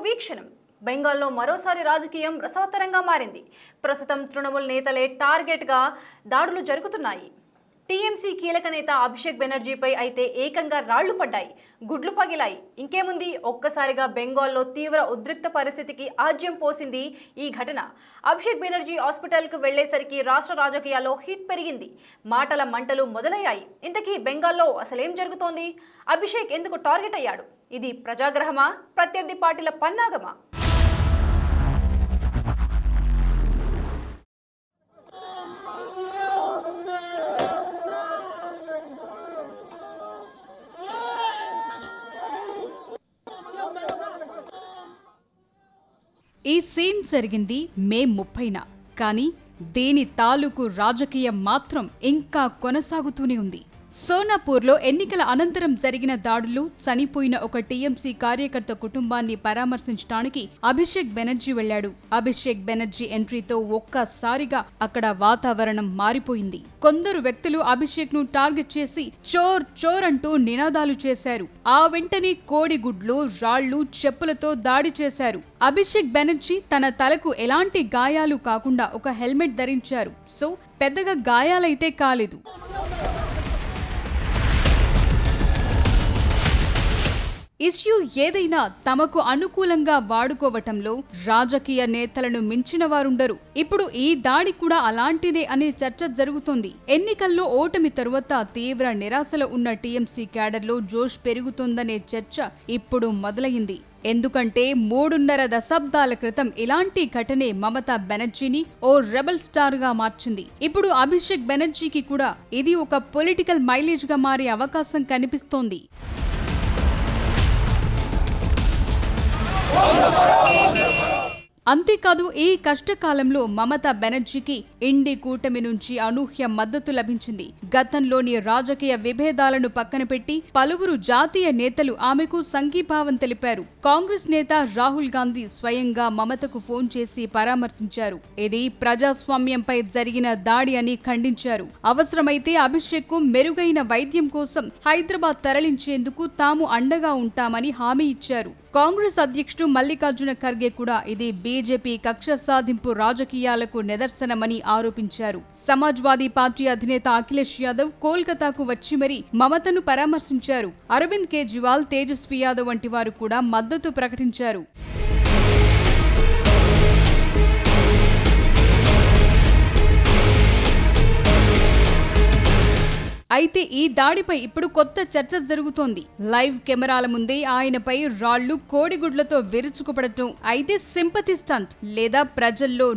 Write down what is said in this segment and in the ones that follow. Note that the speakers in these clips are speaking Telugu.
వీక్షణం. బెంగాల్లో మరోసారి రాజకీయం రసవత్తరంగా మారింది. ప్రస్తుతం తృణమూల్ నేతలే టార్గెట్గా దాడులు జరుగుతున్నాయి. టీఎంసీ కీలక నేత అభిషేక్ బెనర్జీపై అయితే ఏకంగా రాళ్లు పడ్డాయి, గుడ్లు పగిలాయి. ఇంకేముంది, ఒక్కసారిగా బెంగాల్లో తీవ్ర ఉద్రిక్త పరిస్థితికి ఆజ్యం పోసింది ఈ ఘటన. అభిషేక్ బెనర్జీ హాస్పిటల్కు వెళ్లేసరికి రాష్ట్ర రాజకీయాల్లో హీట్ పెరిగింది, మాటల మంటలు మొదలయ్యాయి. ఇంతకీ బెంగాల్లో అసలేం జరుగుతోంది? అభిషేక్ ఎందుకు టార్గెట్ అయ్యాడు? ఇది ప్రజాగ్రహమా, ప్రత్యర్థి పార్టీల పన్నాగమా? ఈ సీన్ జరిగింది మే 30న. కానీ దీని తాలూకు రాజకీయం మాత్రం ఇంకా కొనసాగుతూనే ఉంది. సోనాపూర్లో ఎన్నికల అనంతరం జరిగిన దాడులు, చనిపోయిన ఒక టీఎంసీ కార్యకర్త కుటుంబాన్ని పరామర్శించడానికి అభిషేక్ బెనర్జీ వెళ్లాడు. అభిషేక్ బెనర్జీ ఎంట్రీతో ఒక్కసారిగా అక్కడ వాతావరణం మారిపోయింది. కొందరు వ్యక్తులు అభిషేక్ ను టార్గెట్ చేసి చోర్ చోర్ అంటూ నినాదాలు చేశారు. ఆ వెంటనే కోడిగుడ్లు, రాళ్లు, చెప్పులతో దాడి చేశారు. అభిషేక్ బెనర్జీ తన తలకు ఎలాంటి గాయాలు కాకుండా ఒక హెల్మెట్ ధరించారు. సో పెద్దగా గాయాలైతే కాలేదు. ఇష్యూ ఏదైనా తమకు అనుకూలంగా వాడుకోవటంలో రాజకీయ నేతలను మించిన వారుండరు. ఇప్పుడు ఈ దాడి కూడా అలాంటిదే అనే చర్చ జరుగుతోంది. ఎన్నికల్లో ఓటమి తరువాత తీవ్ర నిరాశలో ఉన్న టీఎంసీ క్యాడర్లో జోష్ పెరుగుతోందనే చర్చ ఇప్పుడు మొదలైంది. ఎందుకంటే 3.5 దశాబ్దాల క్రితం ఇలాంటి ఘటనే మమతా బెనర్జీని ఓ రెబల్ స్టార్ గా మార్చింది. ఇప్పుడు అభిషేక్ బెనర్జీకి కూడా ఇది ఒక పొలిటికల్ మైలేజ్ గా మారే అవకాశం కనిపిస్తోంది. అంతేకాదు, ఈ కష్టకాలంలో మమతా బెనర్జీకి ఇండి కూటమి నుంచి అనూహ్య మద్దతు లభించింది. గతంలోని రాజకీయ విభేదాలను పక్కన పెట్టి పలువురు జాతీయ నేతలు ఆమెకు సంఘీభావం తెలిపారు. కాంగ్రెస్ నేత రాహుల్ గాంధీ స్వయంగా మమతకు ఫోన్ చేసి పరామర్శించారు. ఇది ప్రజాస్వామ్యంపై జరిగిన దాడి అని ఖండించారు. అవసరమైతే అభిషేక్ కు మెరుగైన వైద్యం కోసం హైదరాబాద్ తరలించేందుకు తాము అండగా ఉంటామని హామీ ఇచ్చారు. కాంగ్రెస్ అధ్యక్షుడు మల్లికార్జున ఖర్గే కూడా ఇది బీజేపీ కక్ష సాధింపు రాజకీయాలకు నిదర్శనమని ఆరోపించారు. సమాజ్వాదీ పార్టీ అధినేత అఖిలేష్ యాదవ్ కోల్కతాకు వచ్చి మరీ మమతను పరామర్శించారు. అరవింద్ కేజ్రీవాల్, తేజస్వి యాదవ్ వంటి వారు కూడా మద్దతు ప్రకటించారు. అయితే ఈ దాడిపై ఇప్పుడు కొత్త చర్చ జరుగుతోంది. లైవ్ కెమెరాల ముందే ఆయనపై రాళ్లు, కోడిగుడ్లతో విరుచుకుపడటం అయితే సింపతి స్టంట్ లేదా ప్రజల్లో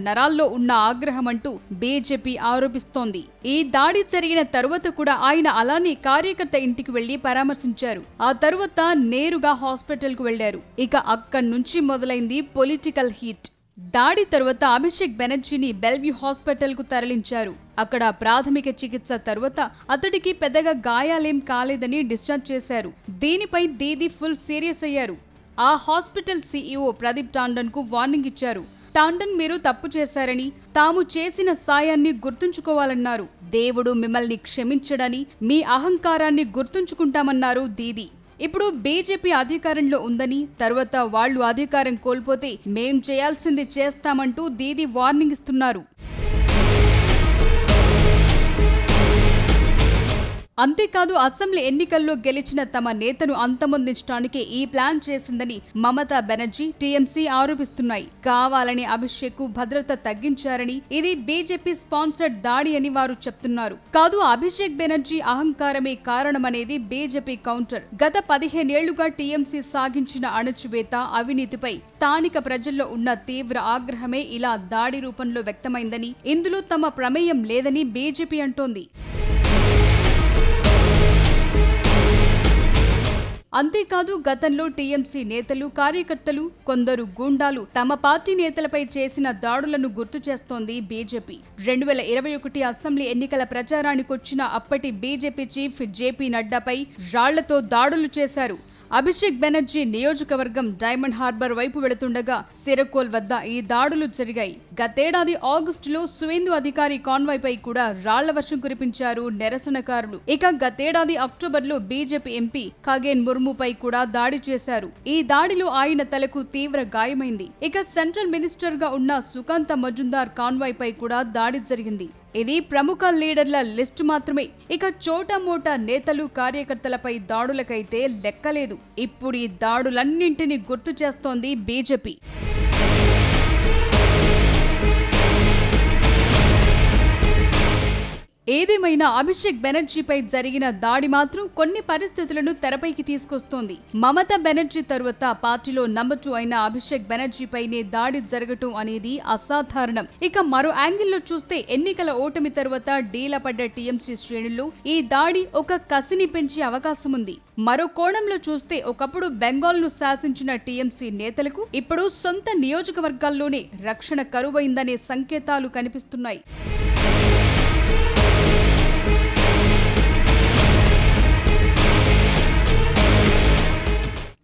నరాల్లో ఉన్న ఆగ్రహం అంటూ బీజేపీ ఆరోపిస్తోంది. ఈ దాడి జరిగిన తరువాత కూడా ఆయన అలానే కార్యకర్త ఇంటికి వెళ్లి పరామర్శించారు. ఆ తరువాత నేరుగా హాస్పిటల్ కు వెళ్లారు. ఇక అక్కడి నుంచి మొదలైంది పొలిటికల్ హీట్. దాడి తరువాత అభిషేక్ బెనర్జీని బెల్వ్యూ హాస్పిటల్ కు తరలించారు. అక్కడ ప్రాథమిక చికిత్స తరువాత అతడికి పెద్దగా గాయాలేం కాలేదని డిశ్చార్జ్ చేశారు. దీనిపై దీదీ ఫుల్ సీరియస్ అయ్యారు. ఆ హాస్పిటల్ సీఈఓ ప్రదీప్ టాండన్ కు వార్నింగ్ ఇచ్చారు. టాండన్, మీరు తప్పు చేశారని, తాము చేసిన సాయాన్ని గుర్తుంచుకోవాలన్నారు. దేవుడు మిమ్మల్ని క్షమించడని, మీ అహంకారాన్ని గుర్తుంచుకుంటామన్నారు దీదీ. ఇప్పుడు బీజేపీ అధికారంలో ఉందని, తర్వాత వాళ్లు అధికారం కోల్పోతే మేం చేయాల్సింది చేస్తామంటూ దీదీ వార్నింగ్ ఇస్తున్నారు. అంతేకాదు, అసెంబ్లీ ఎన్నికల్లో గెలిచిన తమ నేతను అంతమొందించడానికి ఈ ప్లాన్ చేసిందని మమతా బెనర్జీ, టీఎంసీ ఆరోపిస్తున్నాయి. కావాలని అభిషేక్ కు భద్రత తగ్గించారని, ఇది బీజేపీ స్పాన్సర్డ్ దాడి అని వారు చెప్తున్నారు. కాదు, అభిషేక్ బెనర్జీ అహంకారమే కారణమనేది బీజేపీ కౌంటర్. గత 15 ఏళ్లుగా టీఎంసీ సాగించిన అణచివేత, అవినీతిపై స్థానిక ప్రజల్లో ఉన్న తీవ్ర ఆగ్రహమే ఇలా దాడి రూపంలో వ్యక్తమైందని, ఇందులో తమ ప్రమేయం లేదని బీజేపీ అంటోంది. అంతేకాదు, గతంలో టీఎంసీ నేతలు, కార్యకర్తలు, కొందరు గూండాలు తమ పార్టీ నేతలపై చేసిన దాడులను గుర్తు చేస్తోంది బీజేపీ. 2021 అసెంబ్లీ ఎన్నికల ప్రచారానికొచ్చిన అప్పటి బీజేపీ చీఫ్ జేపీ నడ్డాపై రాళ్లతో దాడులు చేశారు. అభిషేక్ బెనర్జీ నియోజకవర్గం డైమండ్ హార్బర్ వైపు వెళుతుండగా సిరకోల్ వద్ద ఈ దాడులు జరిగాయి. గతేడాది ఆగస్టులో సువేందు అధికారి కాన్వాయ్ పై కూడా రాళ్ల వర్షం కురిపించారు నిరసనకారులు. ఇక గతేడాది అక్టోబర్లో బీజేపీ ఎంపీ ఖగేన్ ముర్ముపై కూడా దాడి చేశారు. ఈ దాడిలో ఆయన తలకు తీవ్ర గాయమైంది. ఇక సెంట్రల్ మినిస్టర్ గా ఉన్న సుకాంత మజుందార్ కాన్వాయ్ పై కూడా దాడి జరిగింది. ఇది ప్రముఖ లీడర్ల లిస్టు మాత్రమే. ఇక చోటా మోటా నేతలు కార్యకర్తలపై దాడులకైతే లెక్కలేదు. ఇప్పుడు ఈ దాడులన్నింటినీ గుర్తు చేస్తోంది బీజేపీ. ఏదేమైనా అభిషేక్ బెనర్జీపై జరిగిన దాడి మాత్రం కొన్ని పరిస్థితులను తెరపైకి తీసుకొస్తోంది. మమతా బెనర్జీ తరువాత పార్టీలో నంబర్ 2 అయిన అభిషేక్ బెనర్జీపైనే దాడి జరగటం అనేది అసాధారణం. ఇక మరో యాంగిల్లో చూస్తే ఎన్నికల ఓటమి తరువాత డీలపడ్డ టీఎంసీ శ్రేణుల్లో ఈ దాడి ఒక కసిని పెంచే అవకాశం ఉంది. మరో కోణంలో చూస్తే ఒకప్పుడు బెంగాల్ను శాసించిన టీఎంసీ నేతలకు ఇప్పుడు సొంత నియోజకవర్గాల్లోనే రక్షణ కరువైందనే సంకేతాలు కనిపిస్తున్నాయి.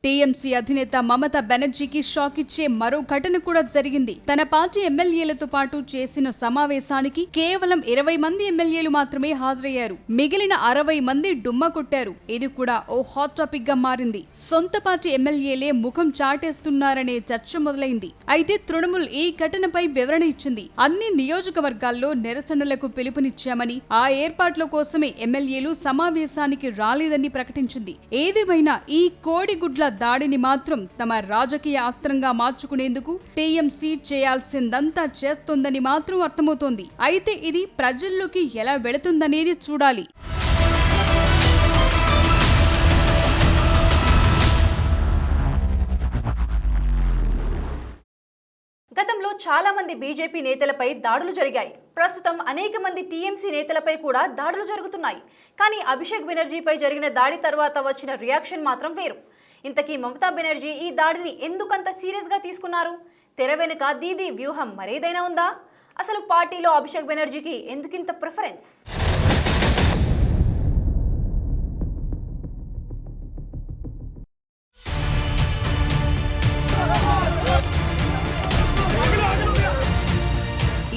టీఎంసీ అధినేత మమతా బెనర్జీకి షాక్ ఇచ్చే మరో ఘటన కూడా జరిగింది. తన పార్టీ ఎమ్మెల్యేలతో పాటు చేసిన సమావేశానికి కేవలం 20 మంది ఎమ్మెల్యేలు మాత్రమే హాజరయ్యారు. మిగిలిన 60 మంది డుమ్మా కొట్టారు. ఇది కూడా ఓ హాట్ టాపిక్ గా మారింది. సొంత పార్టీ ఎమ్మెల్యేలే ముఖం చాటేస్తున్నారనే చర్చ మొదలైంది. అయితే తృణమూల్ ఈ ఘటనపై వివరణ ఇచ్చింది. అన్ని నియోజకవర్గాల్లో నిరసనలకు పిలుపునిచ్చామని, ఆ ఏర్పాట్ల కోసమే ఎమ్మెల్యేలు సమావేశానికి రాలేదని ప్రకటించింది. ఏదేమైనా ఈ కోడిగుడ్ల దాడిని మాత్రం తమ రాజకీయ అస్త్రంగా మార్చుకునేందుకు టీఎంసీ చేయాల్సిందంతా చేస్తోందని మాత్రం అర్థమవుతోంది. అయితే ఇది ప్రజల్లోకి ఎలా వెళుతుందనేది చూడాలి. గతంలో చాలా మంది బీజేపీ నేతలపై దాడులు జరిగాయి. ప్రస్తుతం అనేక మంది టీఎంసీ నేతలపై కూడా దాడులు జరుగుతున్నాయి. కానీ అభిషేక్ బెనర్జీపై జరిగిన దాడి తర్వాత వచ్చిన రియాక్షన్ మాత్రం వేరు. ఇంతకీ మమతా బెనర్జీ ఈ దాడిని ఎందుకంత సీరియస్గా తీసుకున్నారు? తెర వెనుక దీదీ వ్యూహం మరేదైనా ఉందా? అసలు పార్టీలో అభిషేక్ బెనర్జీకి ఎందుకింత ప్రిఫరెన్స్?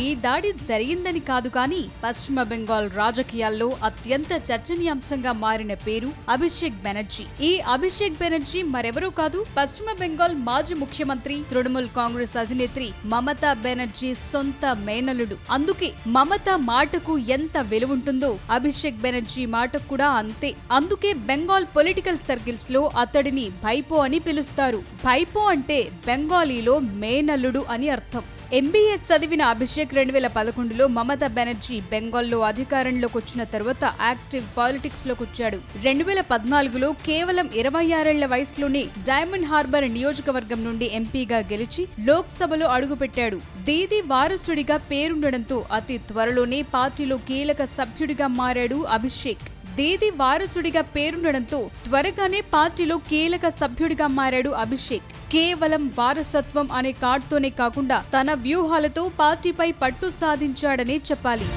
ఈ దాడి జరిగిందని కాదు కానీ పశ్చిమ బెంగాల్ రాజకీయాల్లో అత్యంత చర్చనీయాంశంగా మారిన పేరు అభిషేక్ బెనర్జీ. ఈ అభిషేక్ బెనర్జీ మరెవరూ కాదు, పశ్చిమ బెంగాల్ మాజీ ముఖ్యమంత్రి, తృణమూల్ కాంగ్రెస్ అధినేత్రి మమతా బెనర్జీ సొంత మేనలుడు. అందుకే మమతా మాటకు ఎంత విలువుంటుందో అభిషేక్ బెనర్జీ మాటకు కూడా అంతే. అందుకే బెంగాల్ పొలిటికల్ సర్కిల్స్ లో అతడిని భైపో అని పిలుస్తారు. భైపో అంటే బెంగాలీలో మేనల్లుడు అని అర్థం. ఎంబీఏ చదివిన అభిషేక్ 2011లో మమతా బెనర్జీ బెంగాల్లో అధికారంలోకి వచ్చిన తర్వాత యాక్టివ్ పాలిటిక్స్ లోకి వచ్చాడు. 2014లో కేవలం 26 ఏళ్ల వయసులోనే డైమండ్ హార్బర్ నియోజకవర్గం నుండి ఎంపీగా గెలిచి లోక్సభలో అడుగుపెట్టాడు. దీదీ వారసుడిగా పేరుండడంతో అతి త్వరలోనే పార్టీలో కీలక సభ్యుడిగా మారాడు అభిషేక్. దీదీ వారసుడిగా పేరుండడంతో త్వరగానే పార్టీలో కీలక సభ్యుడిగా మారాడు అభిషేక్. కేవలం వారసత్వం అనే కార్డుతోనే కాకుండా తన వ్యూహాలతో పార్టీపై పట్టు సాధించాడనే చెప్పాలి.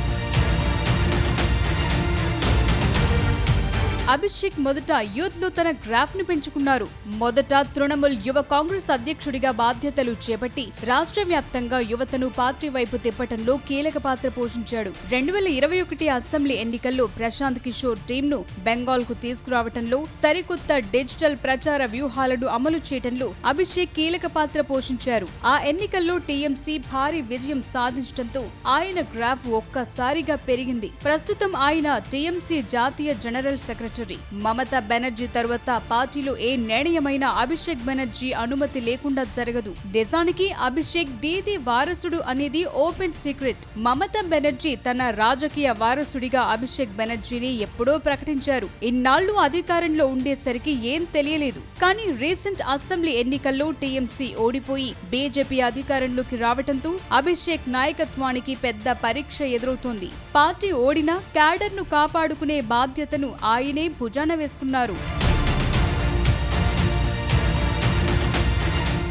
అభిషేక్ మొదట యూత్ లో తన గ్రాఫ్ ను పెంచుకున్నారు. మొదట తృణమూల్ యువ కాంగ్రెస్ అధ్యక్షుడిగా బాధ్యతలు చేపట్టి రాష్ట్ర వ్యాప్తంగా యువతను పార్టీ వైపు తిప్పటంలో కీలక పాత్ర పోషించాడు. 2021 అసెంబ్లీ ఎన్నికల్లో ప్రశాంత్ కిషోర్ టీమ్ ను బెంగాల్ కు తీసుకురావటంలో, సరికొత్త డిజిటల్ ప్రచార వ్యూహాలను అమలు చేయటంలో అభిషేక్ కీలక పాత్ర పోషించారు. ఆ ఎన్నికల్లో టీఎంసీ భారీ విజయం సాధించడంతో ఆయన గ్రాఫ్ ఒక్కసారిగా పెరిగింది. ప్రస్తుతం ఆయన టీఎంసీ జాతీయ జనరల్ సెక్రటరీ. మమతా బెనర్జీ తరువాత పార్టీలో ఏ నిర్ణయమైనా అభిషేక్ బెనర్జీ అనుమతి లేకుండా జరగదు. నిజానికి అభిషేక్ దీదీ వారసుడు అనేది ఓపెన్ సీక్రెట్. మమతా బెనర్జీ తన రాజకీయ వారసుడిగా అభిషేక్ బెనర్జీని ఎప్పుడో ప్రకటించారు. ఇన్నాళ్లు అధికారంలో ఉండేసరికి ఏం తెలియలేదు. కానీ రీసెంట్ అసెంబ్లీ ఎన్నికల్లో టీఎంసీ ఓడిపోయి బీజేపీ అధికారంలోకి రావటంతో అభిషేక్ నాయకత్వానికి పెద్ద పరీక్ష ఎదురవుతోంది. పార్టీ ఓడినా క్యాడర్ ను కాపాడుకునే బాధ్యతను ఆయనే భుజాన వేసుకున్నారు.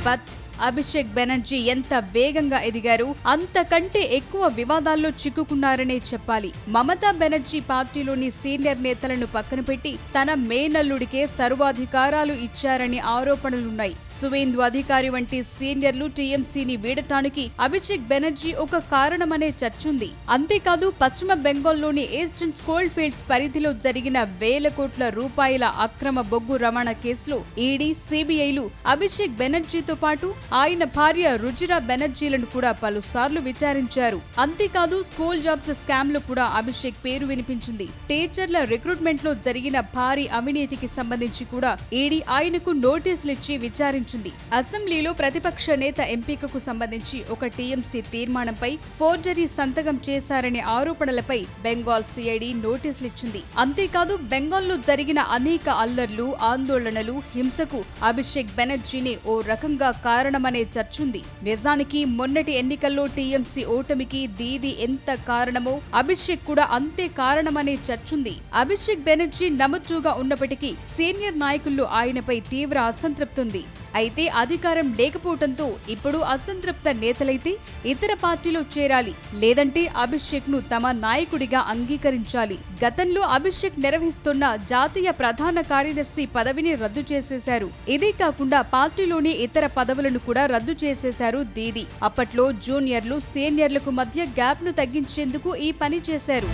బట్ అభిషేక్ బెనర్జీ ఎంత వేగంగా ఎదిగారు, అంతకంటే ఎక్కువ వివాదాల్లో చిక్కుకున్నారనే చెప్పాలి. మమతా బెనర్జీ పార్టీలోని సీనియర్ నేతలను పక్కన పెట్టి తన మేనల్లుడికే సర్వాధికారాలు ఇచ్చారని ఆరోపణలున్నాయి. సువేందు అధికారి వంటి సీనియర్లు టీఎంసీని వీడటానికి అభిషేక్ బెనర్జీ ఒక కారణమనే చర్చుంది. అంతేకాదు పశ్చిమ బెంగాల్లోని ఈస్టర్న్ కోల్ ఫీల్డ్స్ పరిధిలో జరిగిన వేల కోట్ల రూపాయల అక్రమ బొగ్గు రవాణా కేసులో ఈడీ, సిబిఐలు అభిషేక్ బెనర్జీతో పాటు ఆయన భార్య రుజిరా బెనర్జీలను కూడా పలుసార్లు విచారించారు. అంతేకాదు స్కూల్ జాబ్స్ స్కామ్ లో కూడా అభిషేక్ పేరు వినిపించింది. టీచర్ల రిక్రూట్మెంట్ లో జరిగిన భారీ అవినీతికి సంబంధించి కూడా ఈడీ ఆయనకు నోటీసులిచ్చి విచారించింది. అసెంబ్లీలో ప్రతిపక్ష నేత ఎంపికకు సంబంధించి ఒక టీఎంసీ తీర్మానంపై ఫోర్జరీ సంతకం చేశారనే ఆరోపణలపై బెంగాల్ సిఐడి నోటీసులిచ్చింది. అంతేకాదు బెంగాల్లో జరిగిన అనేక అల్లర్లు, ఆందోళనలు, హింసకు అభిషేక్ బెనర్జీనే ఓ రకంగా కారణమనే చర్చుంది. నిజానికి మొన్నటి ఎన్నికల్లో టీఎంసీ ఓటమికి దీది ఎంత కారణమో అభిషేక్ కూడా అంతే కారణమనే చర్చుంది. అభిషేక్ బెనర్జీ నమ్మచ్చుగా ఉన్నప్పటికీ సీనియర్ నాయకుల్లో ఆయనపై తీవ్ర అసంతృప్తి ఉంది. అయితే అధికారం లేకపోవడంతో ఇప్పుడు అసంతృప్త నేతలైతే ఇతర పార్టీలో చేరాలి, లేదంటే అభిషేక్ ను తమ నాయకుడిగా అంగీకరించాలి. గతంలో అభిషేక్ నిర్వహిస్తున్న జాతీయ ప్రధాన కార్యదర్శి పదవిని రద్దు చేసేశారు. ఇదే కాకుండా పార్టీలోని ఇతర పదవులను కూడా రద్దు చేసేశారు దీది. అప్పట్లో జూనియర్లు, సీనియర్లకు మధ్య గ్యాప్ ను తగ్గించేందుకు ఈ పని చేశారు.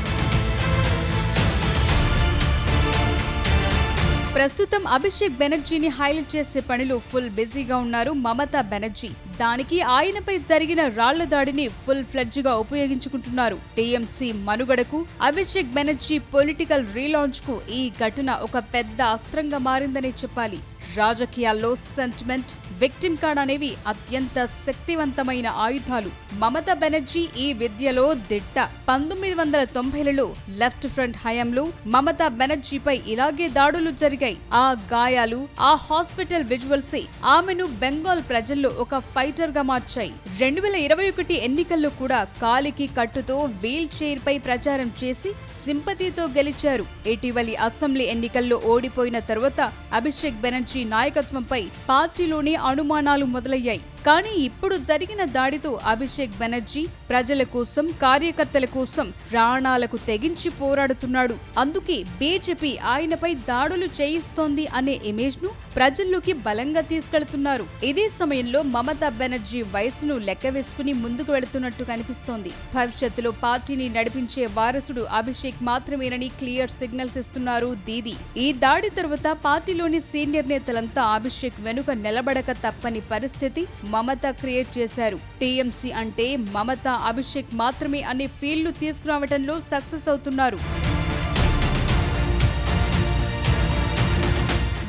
ప్రస్తుతం అభిషేక్ బెనర్జీని హైలైట్ చేసే పనిలో ఫుల్ బిజీగా ఉన్నారు మమతా బెనర్జీ. దానికి ఆయనపై జరిగిన రాళ్ల దాడిని ఫుల్ ఫ్లెడ్జ్ గా ఉపయోగించుకుంటున్నారు. టీఎంసీ మనుగడకు, అభిషేక్ బెనర్జీ పొలిటికల్ రీలాంచ్ కు ఈ ఘటన ఒక పెద్ద అస్త్రంగా మారిందనే చెప్పాలి. రాజకీయాల్లో సెంటిమెంట్, విక్టిమ్ కార్డ్ అనేవి అత్యంత శక్తివంతమైన ఆయుధాలు. మమతా బెనర్జీ ఈ విద్యలో దిట్ట. 1990లలో లెఫ్ట్ ఫ్రంట్ హయాంలో మమతా బెనర్జీపై ఇలాగే దాడులు జరిగాయి. ఆ గాయాలు, ఆ హాస్పిటల్ విజువల్సే ఆమెను బెంగాల్ ప్రజల్లో ఒక ఫైటర్ గా మార్చాయి. 2021 ఎన్నికల్లో కూడా కాలికి కట్టుతో వీల్ చైర్ పై ప్రచారం చేసి సింపతితో గెలిచారు. ఇటీవలి అసెంబ్లీ ఎన్నికల్లో ఓడిపోయిన తరువాత అభిషేక్ బెనర్జీ నాయకత్వంపై పార్టీలోనే అనుమానాలు మొదలయ్యాయి. కానీ ఇప్పుడు జరిగిన దాడితో అభిషేక్ బెనర్జీ ప్రజల కోసం, కార్యకర్తల కోసం ప్రాణాలకు తెగించి పోరాడుతున్నాడు. అందుకే బీజేపీ ఆయనపై దాడులు చేయిస్తోంది అనే ఇమేజ్ ను ప్రజల్లోకి బలంగా తీసుకెళ్తున్నారు. ఇదే సమయంలో మమతా బెనర్జీ వయసును లెక్క వేసుకుని ముందుకు వెళుతున్నట్టు కనిపిస్తోంది. భవిష్యత్తులో పార్టీని నడిపించే వారసుడు అభిషేక్ మాత్రమేనని క్లియర్ సిగ్నల్స్ ఇస్తున్నారు దీది. ఈ దాడి తర్వాత పార్టీలోని సీనియర్ నేతలంతా అభిషేక్ వెనుక నిలబడక తప్పని పరిస్థితి మమత క్రియేట్ చేశారు. టీఎంసీ అంటే మమత, అభిషేక్ మాత్రమే అనే ఫీల్ ను తీసుకురావడంలో సక్సెస్ అవుతున్నారు.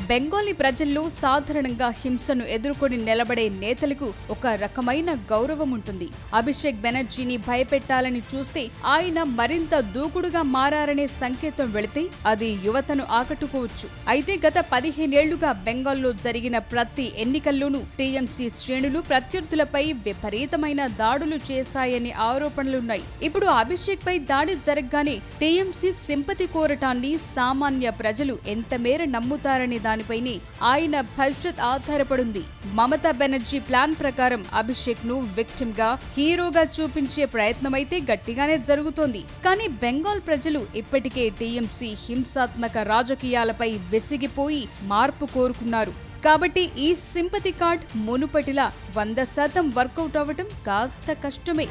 బెంగాలీ ప్రజల్లో సాధారణంగా హింసను ఎదుర్కొని నిలబడే నేతలకు ఒక రకమైన గౌరవం ఉంటుంది. అభిషేక్ బెనర్జీని భయపెట్టాలని చూస్తే ఆయన మరింత దూకుడుగా మారారనే సంకేతం వెళితే అది యువతను ఆకట్టుకోవచ్చు. అయితే గత 15 ఏళ్లుగా బెంగాల్లో జరిగిన ప్రతి ఎన్నికల్లోనూ టీఎంసీ శ్రేణులు ప్రత్యర్థులపై విపరీతమైన దాడులు చేశాయని ఆరోపణలున్నాయి. ఇప్పుడు అభిషేక్ పై దాడి జరగగానే టీఎంసీ సింపతి కోరటాన్ని సామాన్య ప్రజలు ఎంత మేర నమ్ముతారనే దానిపైనే ఆయన భవిష్యత్ ఆధారపడింది. మమతా బెనర్జీ ప్లాన్ ప్రకారం అభిషేక్ ను విక్టిమ్ గా, హీరోగా చూపించే ప్రయత్నమైతే గట్టిగానే జరుగుతోంది. కానీ బెంగాల్ ప్రజలు ఇప్పటికే టీఎంసీ హింసాత్మక రాజకీయాలపై విసిగిపోయి మార్పు కోరుకున్నారు. కాబట్టి ఈ సింపతి కార్డ్ మునుపటిలా 100% వర్కౌట్ అవ్వటం కాస్త కష్టమే.